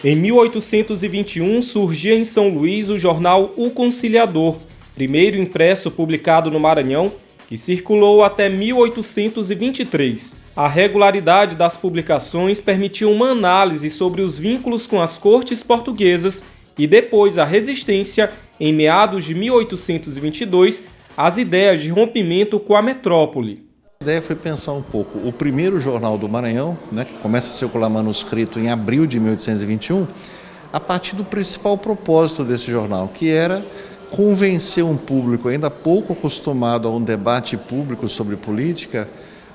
Em 1821, surgia em São Luís o jornal O Conciliador, primeiro impresso publicado no Maranhão, que circulou até 1823. A regularidade das publicações permitiu uma análise sobre os vínculos com as cortes portuguesas e depois a resistência, em meados de 1822, às ideias de rompimento com a metrópole. A ideia foi pensar um pouco o primeiro jornal do Maranhão, que começa a circular manuscrito em abril de 1821, a partir do principal propósito desse jornal, que era convencer um público ainda pouco acostumado a um debate público sobre política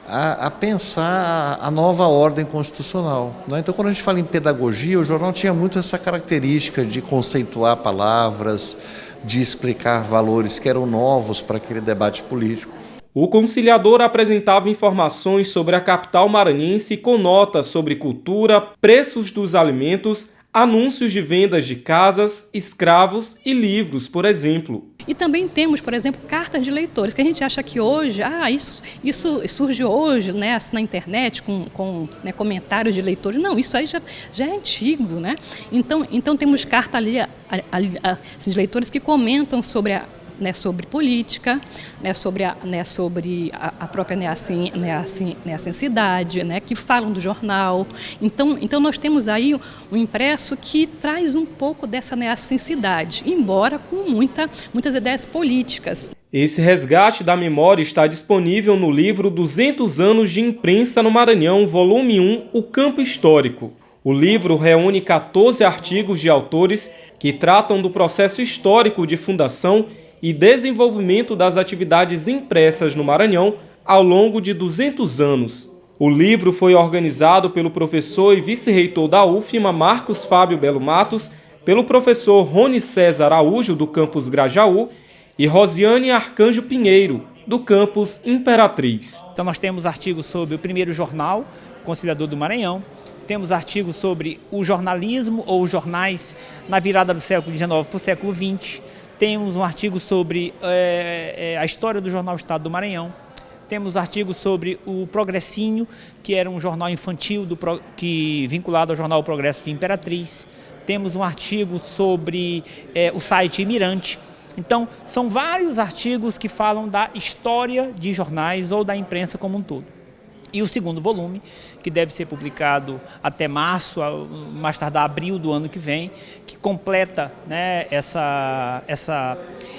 a pensar a nova ordem constitucional. Então, quando a gente fala em pedagogia, o jornal tinha muito essa característica de conceituar palavras, de explicar valores que eram novos para aquele debate político. O Conciliador apresentava informações sobre a capital maranhense com notas sobre cultura, preços dos alimentos, anúncios de vendas de casas, escravos e livros, por exemplo. E também temos, por exemplo, cartas de leitores, que a gente acha que hoje, isso surge hoje, assim, na internet, com comentários de leitores. Não, isso aí já é antigo, né? Então temos carta ali assim, de leitores que comentam sobre sobre política, sobre a própria cidade, que falam do jornal. Então nós temos aí um impresso que traz um pouco dessa cidade, embora com muitas ideias políticas. Esse resgate da memória está disponível no livro 200 anos de imprensa no Maranhão, volume 1, O Campo Histórico. O livro reúne 14 artigos de autores que tratam do processo histórico de fundação e desenvolvimento das atividades impressas no Maranhão ao longo de 200 anos. O livro foi organizado pelo professor e vice-reitor da UFMA, Marcos Fábio Belo Matos, pelo professor Rony César Araújo, do campus Grajaú, e Rosiane Arcanjo Pinheiro, do campus Imperatriz. Então nós temos artigos sobre o primeiro jornal, Conciliador do Maranhão, temos artigos sobre o jornalismo ou os jornais na virada do século XIX para o século XX, temos um artigo sobre a história do jornal Estado do Maranhão, temos artigos sobre o Progressinho, que era um jornal infantil vinculado ao jornal O Progresso de Imperatriz, temos um artigo sobre o site Mirante. Então, são vários artigos que falam da história de jornais ou da imprensa como um todo. E o segundo volume, que deve ser publicado até março, mais tardar abril do ano que vem, que completa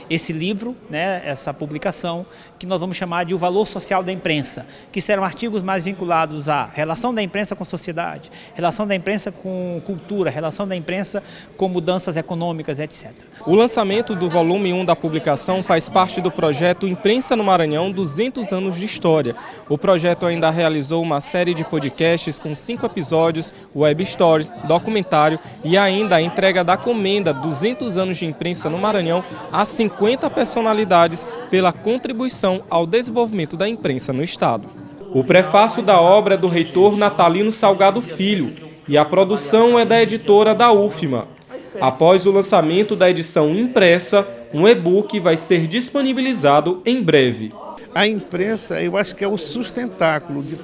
esse livro, essa publicação, que nós vamos chamar de O Valor Social da Imprensa, que serão artigos mais vinculados à relação da imprensa com a sociedade, relação da imprensa com cultura, relação da imprensa com mudanças econômicas, etc. O lançamento do volume 1 da publicação faz parte do projeto Imprensa no Maranhão 200 anos de história. O projeto ainda realizou uma série de podcasts com 5 episódios, web story, documentário e ainda a entrega da comenda 200 anos de imprensa no Maranhão a 50 personalidades pela contribuição ao desenvolvimento da imprensa no estado. O prefácio da obra é do reitor Natalino Salgado Filho e a produção é da editora da UFMA. Após o lançamento da edição impressa, um e-book vai ser disponibilizado em breve. A imprensa, eu acho que é o sustentáculo de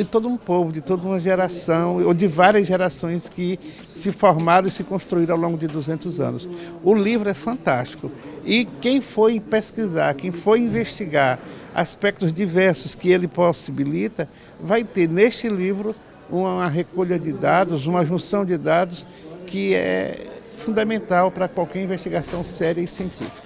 todo um povo, de toda uma geração, ou de várias gerações que se formaram e se construíram ao longo de 200 anos. O livro é fantástico e quem foi pesquisar, quem foi investigar aspectos diversos que ele possibilita, vai ter neste livro uma recolha de dados, uma junção de dados que é fundamental para qualquer investigação séria e científica.